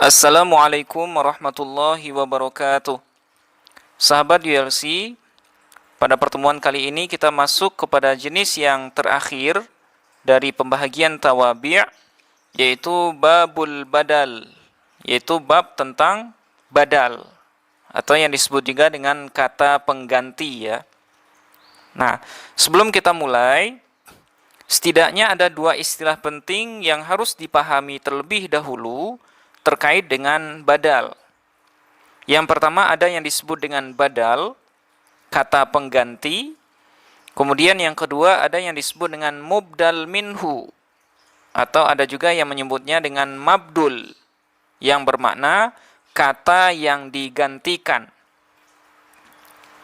Assalamualaikum warahmatullahi wabarakatuh. Sahabat ULC, pada pertemuan kali ini kita masuk kepada jenis yang terakhir dari pembahagian tawabi', yaitu babul badal, yaitu bab tentang badal atau yang disebut juga dengan kata pengganti ya. Nah, sebelum kita mulai, setidaknya ada dua istilah penting yang harus dipahami terlebih dahulu terkait dengan badal. Yang pertama ada yang disebut dengan badal, kata pengganti. Kemudian yang kedua ada yang disebut dengan mubdal minhu, atau ada juga yang menyebutnya dengan mabdul, yang bermakna kata yang digantikan.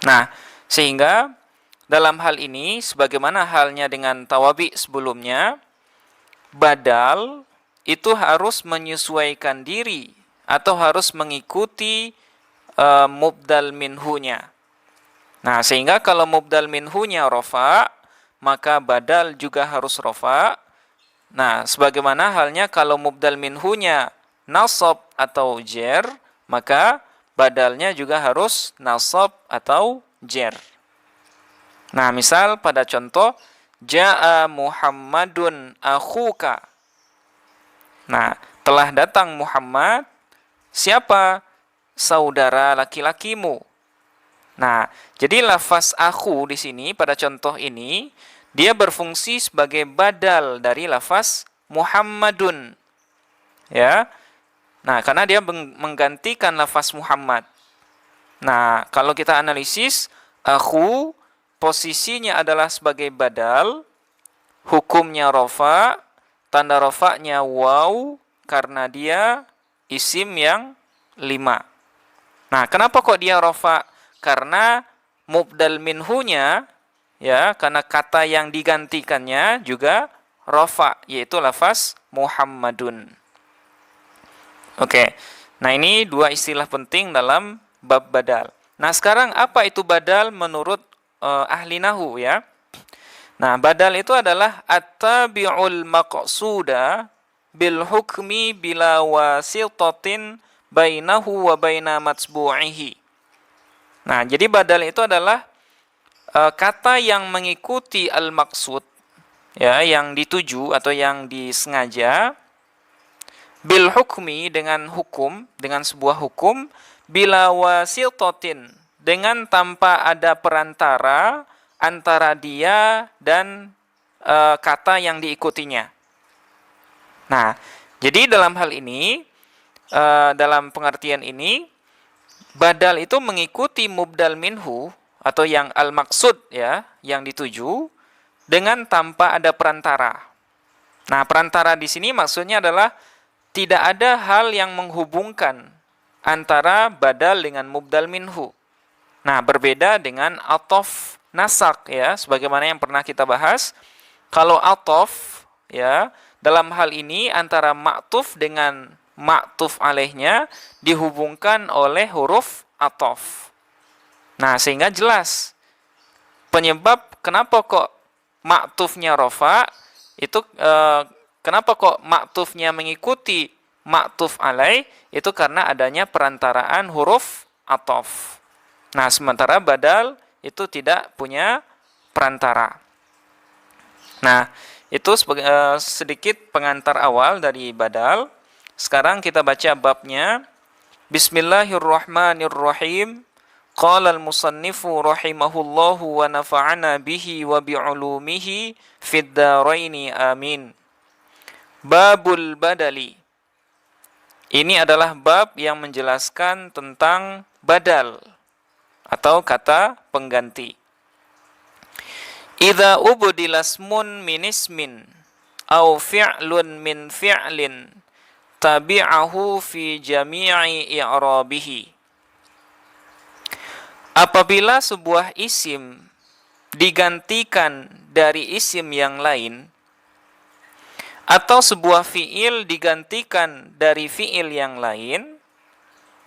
Nah, sehingga dalam hal ini, sebagaimana halnya dengan tawabi sebelumnya, badal itu harus menyesuaikan diri atau harus mengikuti mubdal minhunya. Nah, sehingga kalau mubdal minhunya rofa, maka badal juga harus rofa. Nah, sebagaimana halnya kalau mubdal minhunya nasab atau jer, maka badalnya juga harus nasab atau jer. Nah, misal pada contoh, Ja'a Muhammadun akhuka. Nah, telah datang Muhammad, siapa? Saudara laki-lakimu. Nah, jadi lafaz akhu di sini pada contoh ini dia berfungsi sebagai badal dari lafaz Muhammadun. Ya. Nah, karena dia menggantikan lafaz Muhammad. Nah, kalau kita analisis, akhu posisinya adalah sebagai badal, hukumnya rofa, tanda rofaknya waw karena dia isim yang 5. Nah, kenapa kok dia rofa? Karena mubdal minhunya, ya, karena kata yang digantikannya juga rofa, yaitu lafaz Muhammadun. Oke, nah ini dua istilah penting dalam bab badal. Nah, sekarang apa itu badal menurut ahli nahu ya? Nah, badal itu adalah at-tabi'ul maqsuda bil hukmi bila wasitatin bainahu wa baina matbu'ihi. Nah, jadi badal itu adalah kata yang mengikuti al-maqsud, ya, yang dituju atau yang disengaja, bil hukmi dengan hukum, dengan sebuah hukum, bila wasitatin dengan tanpa ada perantara antara dia dan kata yang diikutinya. Nah, jadi dalam hal ini, dalam pengertian ini, badal itu mengikuti mubdal minhu atau yang al-maksud ya, yang dituju dengan tanpa ada perantara. Nah, perantara di sini maksudnya adalah tidak ada hal yang menghubungkan antara badal dengan mubdal minhu. Nah, berbeda dengan atof nasak ya, sebagaimana yang pernah kita bahas. Kalau atof ya, dalam hal ini antara ma'tuf dengan ma'tuf alaihnya dihubungkan oleh huruf atof. Nah, sehingga jelas penyebab kenapa kok ma'tufnya rofa itu kenapa kok ma'tufnya mengikuti ma'tuf alaih, itu karena adanya perantaraan huruf atof. Nah, sementara badal itu tidak punya perantara. Nah, itu sedikit pengantar awal dari badal. Sekarang kita baca babnya. Bismillahirrahmanirrahim. Qala al-musannifu rahimahullahu wa nafa'ana bihi wa bi'ulumihi fid dharaini amin. Babul badali. Ini adalah bab yang menjelaskan tentang badal atau kata pengganti. Idza ubdila ismun min ismin aw fi'lun min fi'lin tabi'ahu fi jami'i i'rabihi. Apabila sebuah isim digantikan dari isim yang lain, atau sebuah fi'il digantikan dari fi'il yang lain,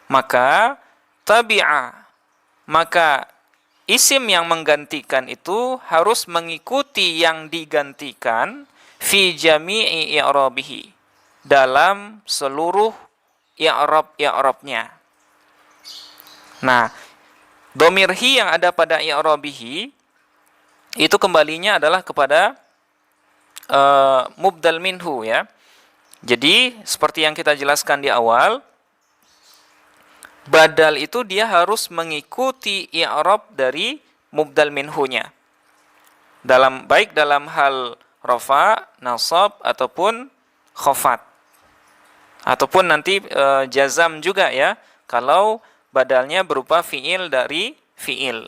maka tabi'a, maka isim yang menggantikan itu harus mengikuti yang digantikan fi jami'i i'rabihi, dalam seluruh i'rabnya. Nah, dhamir hi yang ada pada i'rabihi itu kembalinya adalah kepada mubdal minhu ya. Jadi seperti yang kita jelaskan di awal, badal itu dia harus mengikuti i'rab dari mubdal minhunya. Baik dalam hal rafa, nasab ataupun khafat. Ataupun nanti jazam juga ya, kalau badalnya berupa fiil dari fiil.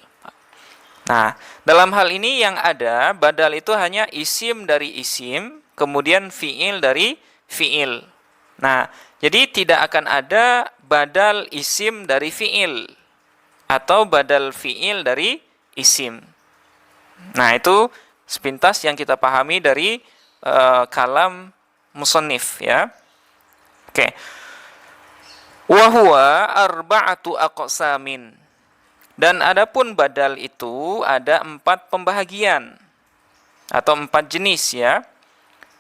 Nah, dalam hal ini yang ada badal itu hanya isim dari isim, kemudian fiil dari fiil. Nah, jadi tidak akan ada badal isim dari fiil atau badal fiil dari isim. Nah, itu sepintas yang kita pahami dari kalam musannif ya. Oke. Wa huwa arba'atu aqsamin. Dan adapun badal itu ada 4 pembahagian atau 4 jenis ya.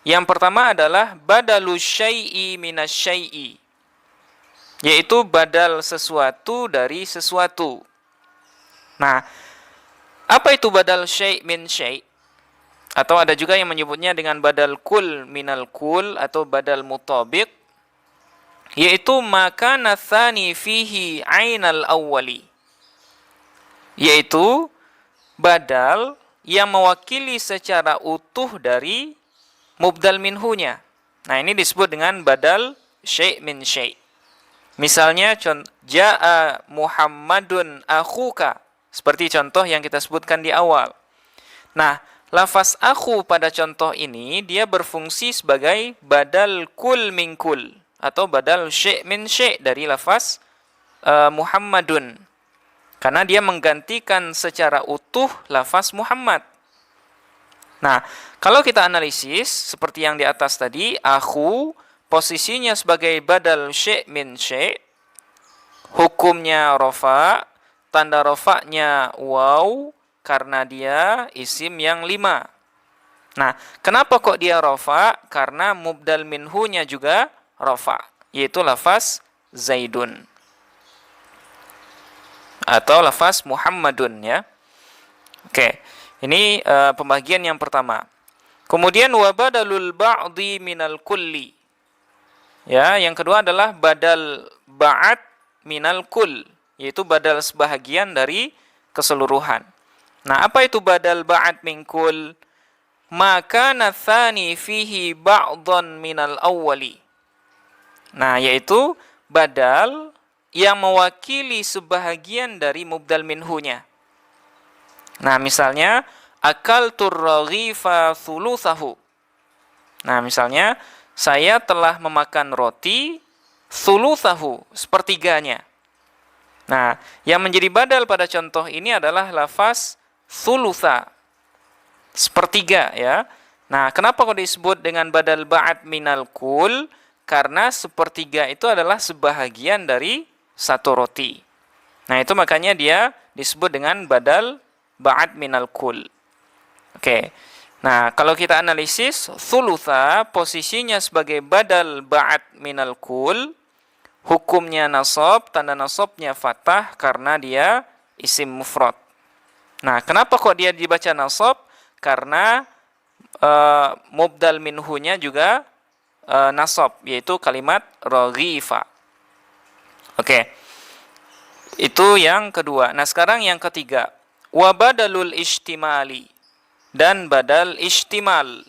Yang pertama adalah badalu syai'i minasyai'i, yaitu badal sesuatu dari sesuatu. Nah, apa itu badal syai' min syai'? Atau ada juga yang menyebutnya dengan badal kul minal kul atau badal mutabiq, yaitu maka nathani fihi ainal awwali, yaitu badal yang mewakili secara utuh dari mubdal minhunya. Nah, ini disebut dengan badal syai' min syai'. Misalnya ja'a Muhammadun akhuka, seperti contoh yang kita sebutkan di awal. Nah, lafaz akhu pada contoh ini dia berfungsi sebagai badal kul min kul atau badal syai' min syai' dari lafaz Muhammadun. Karena dia menggantikan secara utuh lafaz Muhammad. Nah, kalau kita analisis seperti yang di atas tadi, akhu posisinya sebagai badal syai' min syai', hukumnya rafa, tanda rafa'nya waw karena dia isim yang 5. Nah, kenapa kok dia rafa? Karena mubdal minhunya juga rafa, yaitu lafaz Zaidun atau lafaz Muhammadun ya. Oke, ini pembagian yang pertama. Kemudian wa badalul ba'di minal kulli. Ya, yang kedua adalah badal ba'at minal kull, yaitu badal sebahagian dari keseluruhan. Nah, apa itu badal ba'at min kull? Maka nathani fihi ba'dhan minal awwali. Nah, yaitu badal yang mewakili sebahagian dari mubdal minhunya. Nah, misalnya akaltur raghifa thuluthahu. Nah, misalnya saya telah memakan roti thuluthahu, sepertiganya. Nah, yang menjadi badal pada contoh ini adalah lafaz thulutha, sepertiga ya. Nah, kenapa kok disebut dengan badal ba'at minal kul? Karena sepertiga itu adalah sebahagian dari satu roti. Nah, itu makanya dia disebut dengan badal ba'at minal kul. Oke. Nah, kalau kita analisis, thulutha posisinya sebagai badal ba'at minal kul, hukumnya nasab, tanda nasabnya fathah karena dia isim mufrad. Nah, kenapa kok dia dibaca nasab? Karena mubdal minhunya juga nasab, yaitu kalimat raghifa. Oke. Itu yang kedua. Nah, sekarang yang ketiga. Wa badalul istimali, dan badal istimal.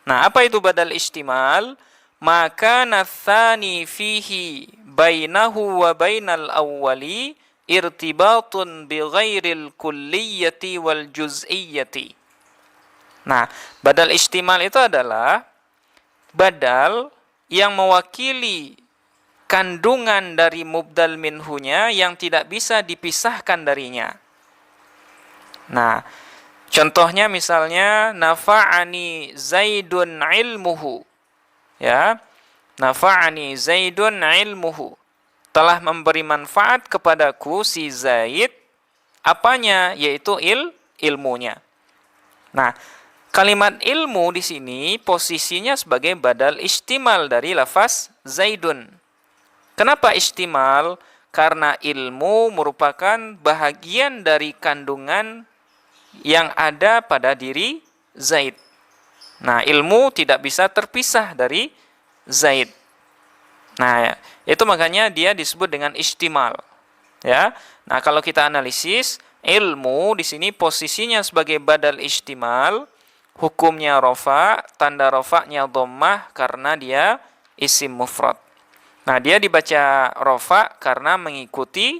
Nah, apa itu badal istimal? Maka nathani fihi bainahu wa bainal awwali irtibatun bighairil kulliyati wal juz'iyyati. Nah, badal istimal itu adalah badal yang mewakili kandungan dari mubdal minhunya yang tidak bisa dipisahkan darinya. Nah, contohnya misalnya nafa'ani Zaidun ilmuhu. Ya. Nafa'ani Zaidun ilmuhu. Telah memberi manfaat kepadaku si Zaid, apanya? Yaitu ilmunya. Nah, kalimat ilmu di sini posisinya sebagai badal istimal dari lafaz Zaidun. Kenapa ihtimal? Karena ilmu merupakan bahagian dari kandungan yang ada pada diri Zaid. Nah, ilmu tidak bisa terpisah dari Zaid. Nah, itu makanya dia disebut dengan ihtimal. Ya. Nah, kalau kita analisis, ilmu di sini posisinya sebagai badal ihtimal, hukumnya rofa, tanda rofanya dhammah karena dia isim mufrad. Nah, dia dibaca rofa karena mengikuti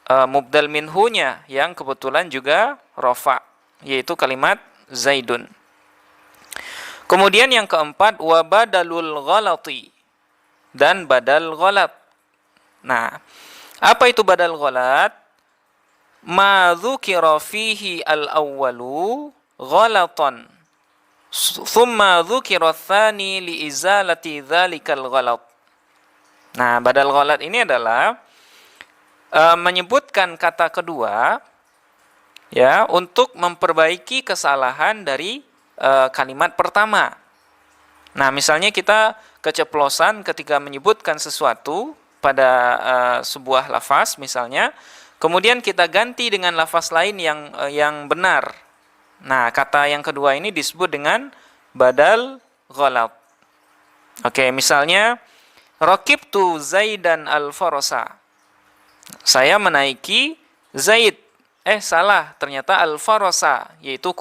mubdal minhunya yang kebetulan juga rofa, yaitu kalimat Zaidun. Kemudian yang keempat, wa badalul ghalati, dan badal ghalat. Nah, apa itu badal ghalat? Ma dzukira fihi al-awwalu ghalatan, thumma dzukira tsani li izalati dzalikal ghalat. Nah, badal ghalat ini adalah menyebutkan kata kedua ya untuk memperbaiki kesalahan dari kalimat pertama. Nah, misalnya kita keceplosan ketika menyebutkan sesuatu pada sebuah lafaz misalnya, kemudian kita ganti dengan lafaz lain yang benar. Nah, kata yang kedua ini disebut dengan badal ghalat. Oke, misalnya Raqibtu Zaidan al-Farasa. Saya menaiki Zaid. Salah, ternyata al-Farasa, yaitu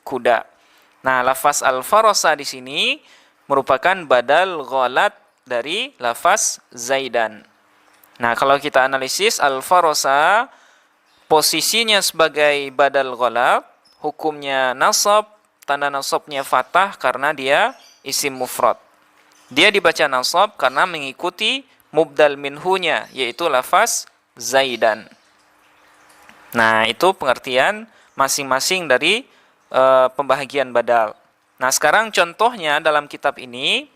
kuda. Nah, lafaz al-Farasa di sini merupakan badal ghalat dari lafaz Zaidan. Nah, kalau kita analisis al-Farasa posisinya sebagai badal ghalat, hukumnya nasab, tanda nasabnya fathah karena dia isim mufrad. Dia dibaca nasab karena mengikuti mubdal minhunya, yaitu lafaz Zaidan. Nah, itu pengertian masing-masing dari pembahagian badal. Nah, sekarang contohnya dalam kitab ini,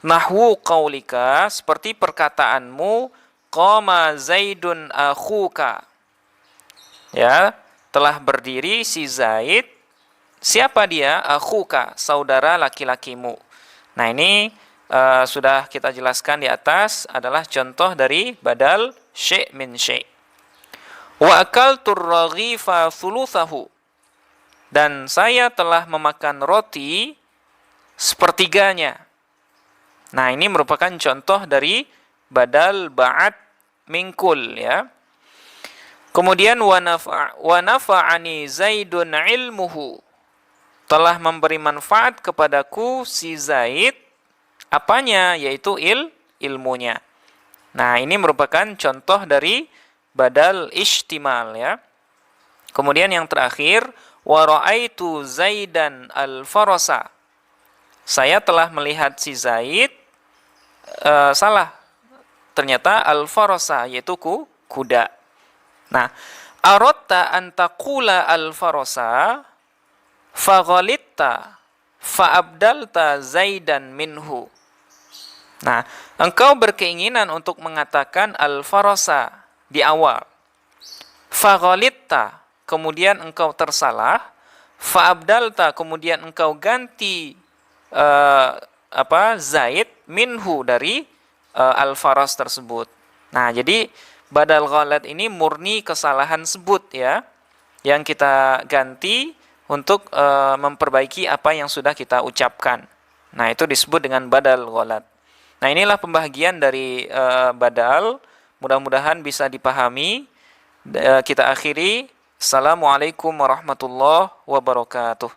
nahwu qaulika, seperti perkataanmu, qama Zaidun akhuka. Ya, telah berdiri si Zaid. Siapa dia? Akhuka, saudara laki-lakimu. Nah, ini sudah kita jelaskan di atas adalah contoh dari badal syai' min syai'. Wa akaltur raghifa thuluthahu, dan saya telah memakan roti sepertiganya. Nah, ini merupakan contoh dari badal ba'at mingkul ya. Kemudian wa nafa'ani Zaidun ilmuhu, telah memberi manfaat kepadaku si Zaid. Apanya? Yaitu ilmunya. Nah, ini merupakan contoh dari badal ihtimal ya. Kemudian yang terakhir, wa ra'aitu Zaidan al-Farasa. Saya telah melihat si Zaid, salah. Ternyata al-Farasa, yaitu kuda. Nah, aratta an taqula al-Farasa faghalitta fa'abdalta Zaidan minhu. Nah, engkau berkeinginan untuk mengatakan al-farasa di awal. Faghalitta, kemudian engkau tersalah. Fa'abdalta, kemudian engkau ganti Zaid minhu dari al-faras tersebut. Nah, jadi badal ghalat ini murni kesalahan sebut ya, yang kita ganti untuk memperbaiki apa yang sudah kita ucapkan. Nah, itu disebut dengan badal ghalat. Nah, inilah pembahagian dari badal. Mudah-mudahan bisa dipahami. Kita akhiri. Assalamualaikum warahmatullahi wabarakatuh.